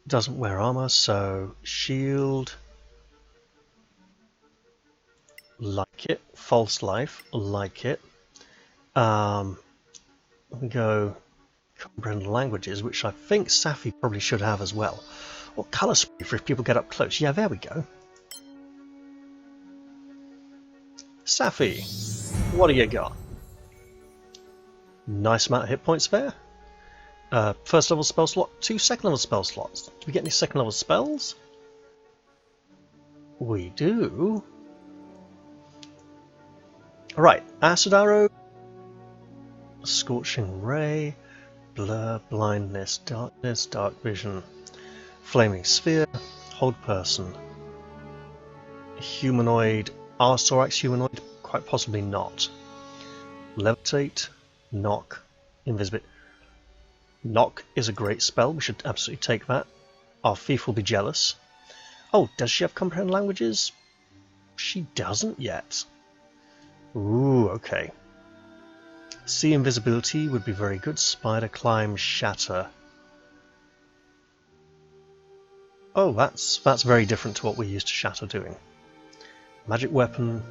Doesn't wear armor, so shield. Like it. False life. Like it. We go comprehend languages, which I think Safi probably should have as well. Or colour spray for if people get up close. Yeah, there we go. Safi, what do you got? Nice amount of hit points there. First level spell slot, 2 second level spell slots. Do we get any second level spells? We do. Alright, Acid Arrow, Scorching Ray, Blur, Blindness, Darkness, Dark Vision, Flaming Sphere, Hold Person, Humanoid, are Soraks humanoid? Quite possibly not. Levitate, Knock, Invisibility. Knock is a great spell, we should absolutely take that. Our thief will be jealous. Oh, does she have comprehend languages? She doesn't yet. Ooh, okay. See invisibility would be very good. Spider, climb, shatter. Oh, that's very different to what we're used to shatter doing. Magic weapon.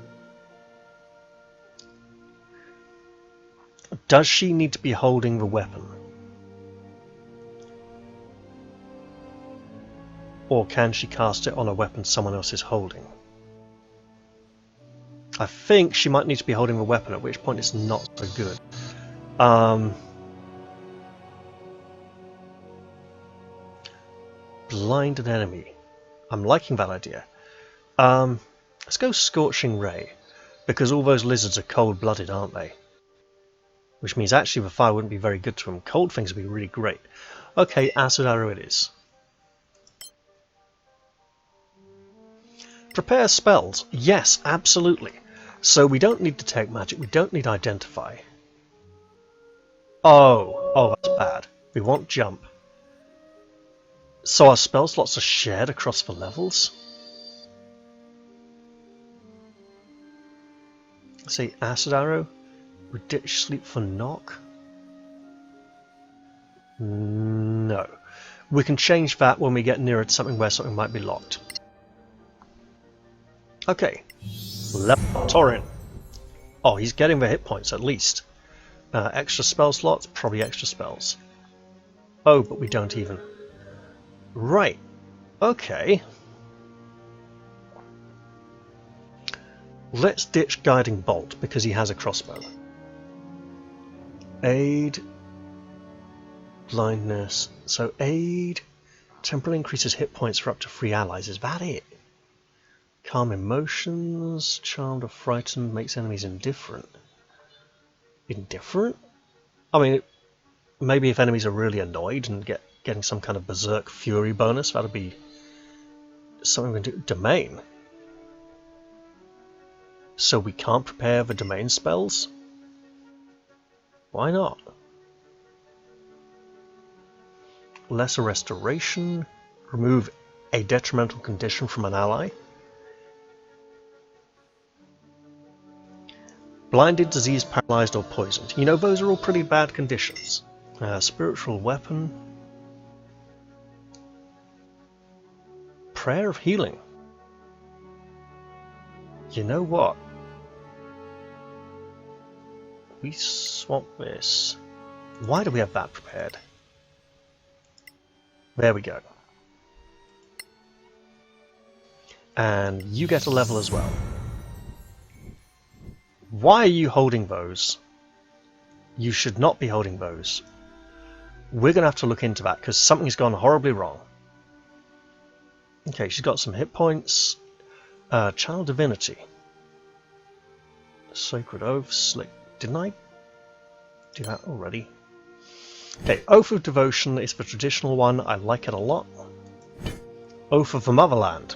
Does she need to be holding the weapon? Or can she cast it on a weapon someone else is holding? I think she might need to be holding the weapon, at which point it's not so good. Blind an enemy. I'm liking that idea. Let's go Scorching Ray, because all those lizards are cold-blooded, aren't they? Which means actually the fire wouldn't be very good to them. Cold things would be really great. Okay, Acid Arrow it is. Prepare spells. Yes, absolutely. So we don't need Detect Magic, we don't need Identify. Oh, that's bad. We want Jump. So our spell slots are shared across the levels? Say Acid Arrow. We ditch Sleep for Knock? No. We can change that when we get nearer to something where something might be locked. Okay. Torin. Oh, he's getting the hit points at least. Extra spell slots, probably extra spells. Oh, but we don't even. Right. Okay. Let's ditch Guiding Bolt because he has a crossbow. Aid. Blindness. So aid temporarily increases hit points for up to 3 allies. Is that it? Calm emotions. Charmed or frightened makes enemies indifferent. Indifferent? I mean, maybe if enemies are really annoyed and getting some kind of berserk fury bonus, that'd be something we can do. Domain. So we can't prepare the domain spells? Why not? Lesser restoration. Remove a detrimental condition from an ally. Blinded, diseased, paralyzed, or poisoned. You know, those are all pretty bad conditions. Spiritual weapon. Prayer of healing. You know what? We swap this. Why do we have that prepared? There we go. And you get a level as well. Why are you holding those? You should not be holding those. We're going to have to look into that because something's gone horribly wrong. Okay, she's got some hit points. Child Divinity. Sacred Oaths. Didn't I do that already? Okay, Oath of Devotion is the traditional one. I like it a lot. Oath of the Motherland.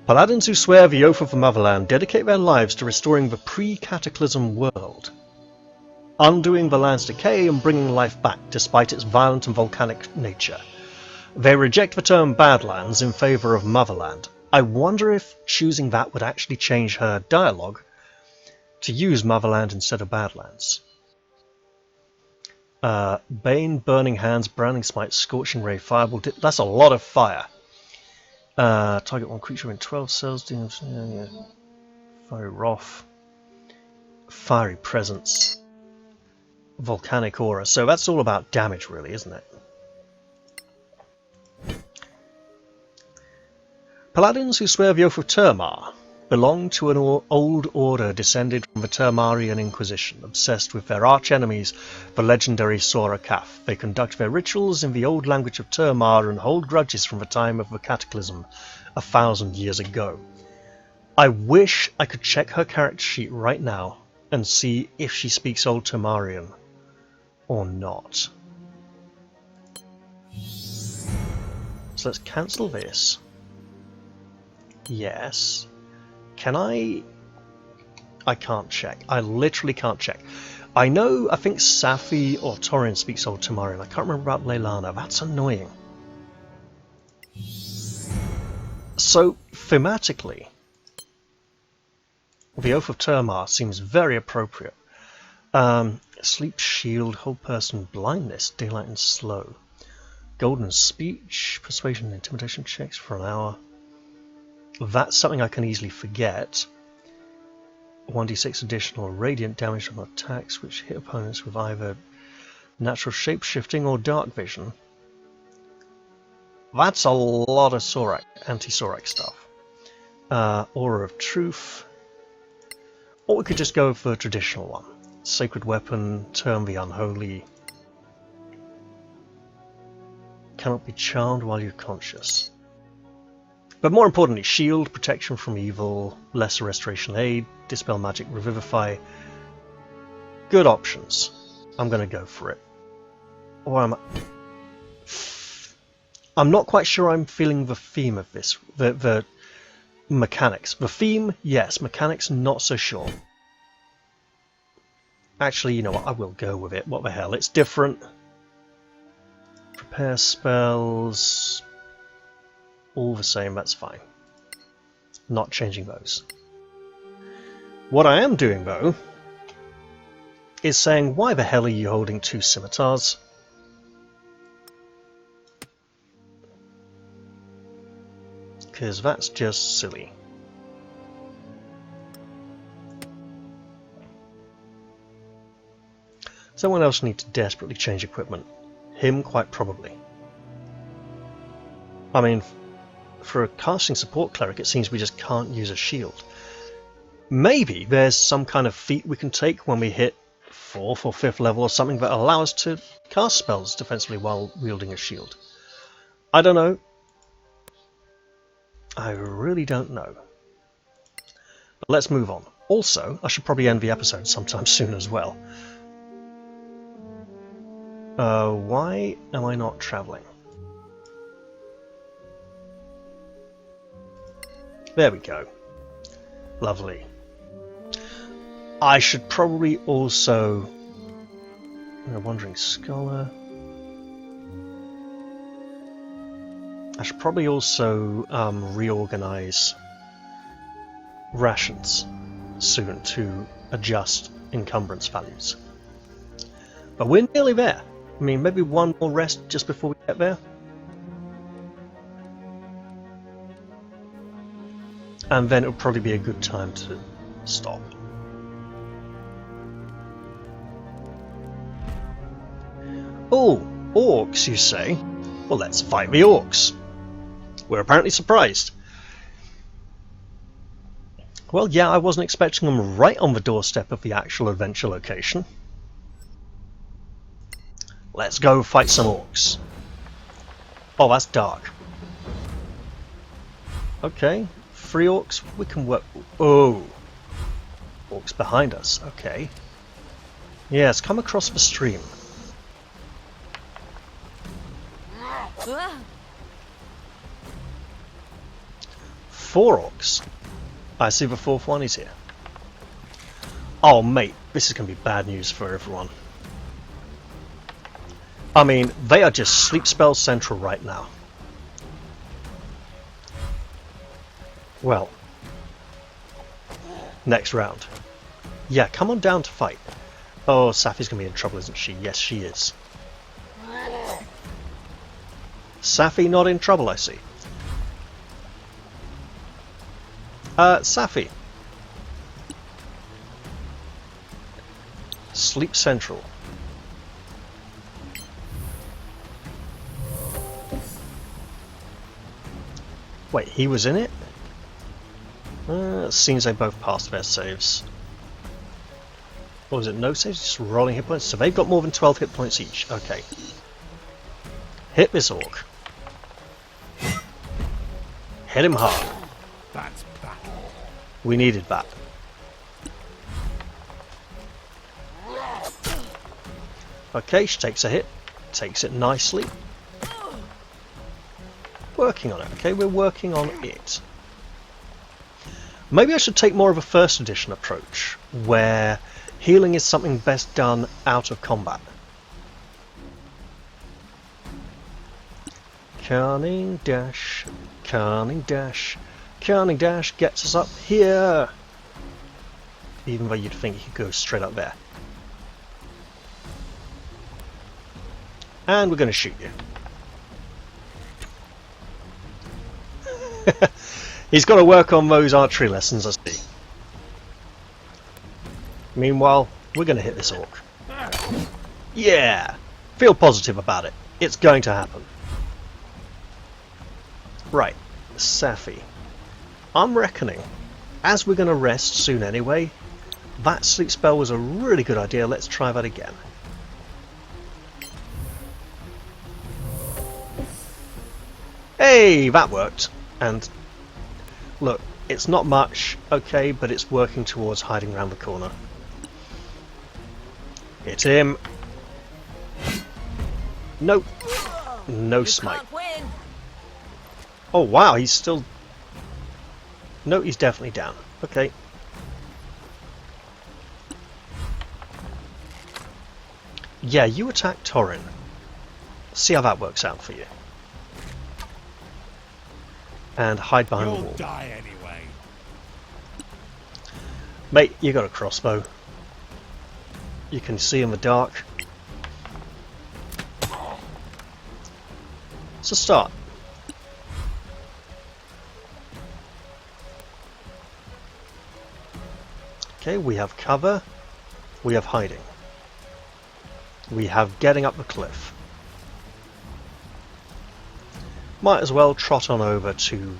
Paladins who swear the Oath of the Motherland dedicate their lives to restoring the pre-cataclysm world, undoing the land's decay and bringing life back despite its violent and volcanic nature. They reject the term badlands in favour of motherland. I wonder if choosing that would actually change her dialogue to use motherland instead of badlands. Bane, Burning Hands, Branding Smite, Scorching Ray, Fireball. That's a lot of fire. Target one creature in 12 cells. Fiery Wrath. Fiery Presence. Volcanic Aura. So that's all about damage, really, isn't it? Paladins who swear the Oath of Termar belong to an old order descended from the Termarian Inquisition, obsessed with their arch-enemies, the legendary Soraks. They conduct their rituals in the old language of Termar and hold grudges from the time of the Cataclysm 1,000 years ago. I wish I could check her character sheet right now and see if she speaks Old Termarian or not. So let's cancel this. Yes. Can I can't check. I literally can't check. I think Safi or Torin speaks Old Temarian. I can't remember about Leilana. That's annoying. So, thematically, the Oath of Termar seems very appropriate. Sleep Shield, Whole Person Blindness, Daylight and Slow. Golden Speech, Persuasion and Intimidation checks for an hour. That's something I can easily forget. 1d6 additional radiant damage on attacks which hit opponents with either natural shape-shifting or dark vision. That's a lot of Sorak, anti-Sorak stuff. Aura of Truth. Or we could just go for a traditional one. Sacred Weapon, Turn the Unholy. Cannot be charmed while you're conscious. But more importantly, Shield, Protection from Evil, Lesser Restoration Aid, Dispel Magic, Revivify. Good options. I'm going to go for it. Or I'm not quite sure I'm feeling the theme of this. The mechanics. The theme, yes. Mechanics, not so sure. Actually, you know what? I will go with it. What the hell? It's different. Prepare spells. All the same, that's fine. Not changing those. What I am doing, though, is saying, why the hell are you holding 2 scimitars? Because that's just silly. Someone else need to desperately change equipment. Him, quite probably. I mean, for a casting support cleric, it seems we just can't use a shield. Maybe there's some kind of feat we can take when we hit 4th or 5th level or something that allows us to cast spells defensively while wielding a shield. I don't know. I really don't know. But let's move on. Also, I should probably end the episode sometime soon as well. Why am I not travelling? There we go. Lovely. I should probably also... Wandering Scholar... I should probably also reorganize rations soon to adjust encumbrance values. But we're nearly there. I mean, maybe one more rest just before we get there. And then it'll probably be a good time to stop. Oh, orcs, you say? Well, let's fight the orcs. We're apparently surprised. Well, yeah, I wasn't expecting them right on the doorstep of the actual adventure location. Let's go fight some orcs. Oh, that's dark. Okay, 3 orcs, we can work... Oh! Orcs behind us, okay. Yes, come across the stream. Ah. 4 orcs. I see the 4th one is here. Oh mate, this is going to be bad news for everyone. I mean, they are just sleep spell central right now. Well, next round. Yeah, come on down to fight. Oh, Safi's going to be in trouble, isn't she? Yes, she is. Safi not in trouble, I see. Safi. Sleep Central. Wait, he was in it? Seems they both passed their saves. What was it? No saves? Just rolling hit points? So they've got more than 12 hit points each. Okay. Hit this orc. Hit him hard. That's bad. We needed that. Okay, she takes a hit. Takes it nicely. Working on it. Okay, we're working on it. Maybe I should take more of a first edition approach, where healing is something best done out of combat. Cunning dash, cunning dash, cunning dash gets us up here. Even though you'd think he could go straight up there. And we're going to shoot you. He's got to work on those archery lessons, I see. Meanwhile, we're going to hit this orc. Yeah! Feel positive about it. It's going to happen. Right, Safi. I'm reckoning, as we're going to rest soon anyway, that sleep spell was a really good idea. Let's try that again. Hey, that worked. And look, it's not much, okay, but it's working towards hiding around the corner. Hit him. Nope. No smite. Oh wow, he's still... No, he's definitely down. Okay. Yeah, you attack Torin. See how that works out for you. And hide behind the wall. You'll die anyway. Mate, you got a crossbow. You can see in the dark. So start. Okay, we have cover. We have hiding. We have getting up the cliff. Might as well trot on over to...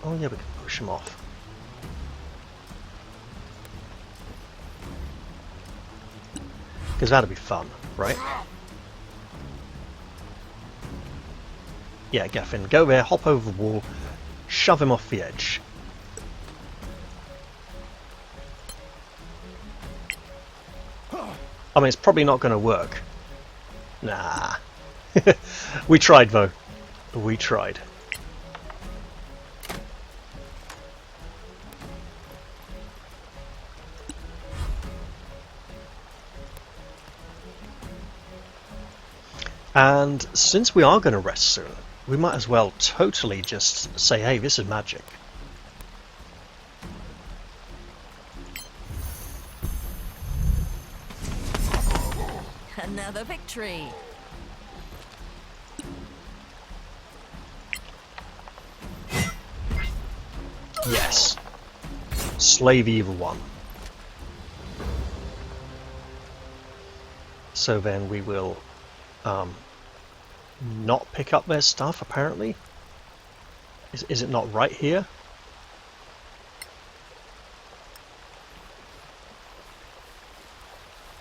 Oh yeah, we can push him off. Because that'd be fun, right? Yeah, Gaffin, go there, hop over the wall, shove him off the edge. I mean, it's probably not going to work. Nah. We tried, though. We tried. And since we are going to rest soon, we might as well totally just say, hey, this is magic. Another victory. Yes. Slay the evil one. So then we will not pick up their stuff, apparently? Is it not right here?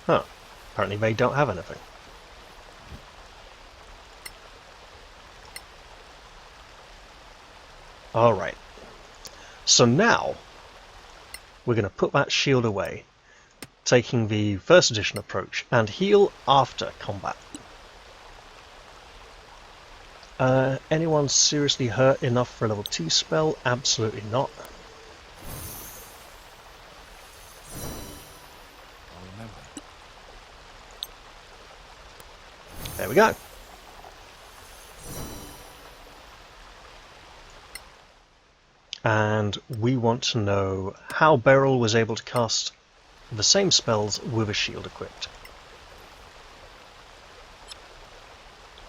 Huh. Apparently they don't have anything. Alright. So now, we're going to put that shield away, taking the first edition approach, and heal after combat. Anyone seriously hurt enough for a level 2 spell? Absolutely not. I'll remember. There we go. And we want to know how Beryl was able to cast the same spells with a shield equipped.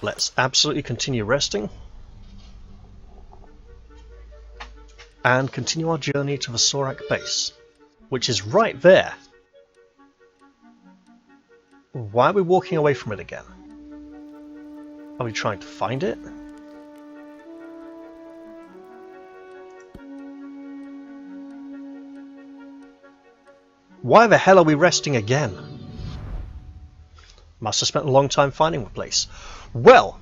Let's absolutely continue resting and continue our journey to the Sorak base, which is right there. Why are we walking away from it again? Are we trying to find it? Why the hell are we resting again? Must have spent a long time finding the place. Well,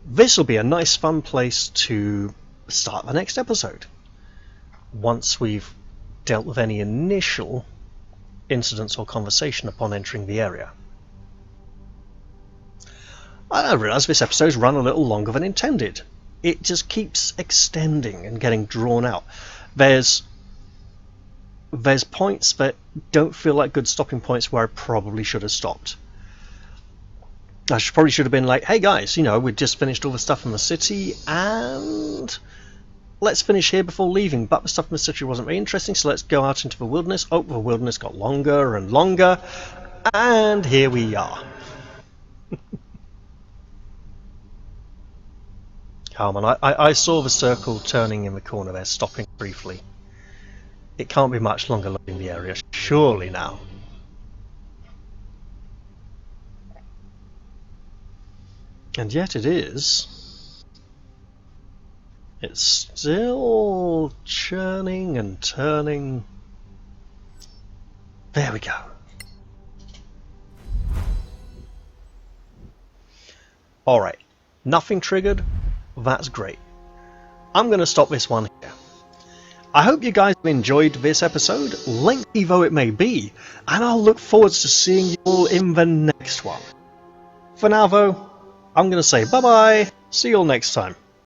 this will be a nice fun place to start the next episode. Once we've dealt with any initial incidents or conversation upon entering the area. I realise this episode's run a little longer than intended. It just keeps extending and getting drawn out. There's points that don't feel like good stopping points where I probably should have stopped. I probably should have been like, hey guys, you know, we'd just finished all the stuff in the city and let's finish here before leaving. But the stuff in the city wasn't very interesting, so let's go out into the wilderness. Oh, the wilderness got longer and longer, and here we are. Come on, I saw the circle turning in the corner there, stopping briefly. It can't be much longer leaving the area, surely now. And yet it is. It's still churning and turning. There we go. Alright, nothing triggered. That's great. I'm going to stop this one here. I hope you guys have enjoyed this episode, lengthy though it may be, and I'll look forward to seeing you all in the next one. For now though, I'm going to say bye-bye, see you all next time.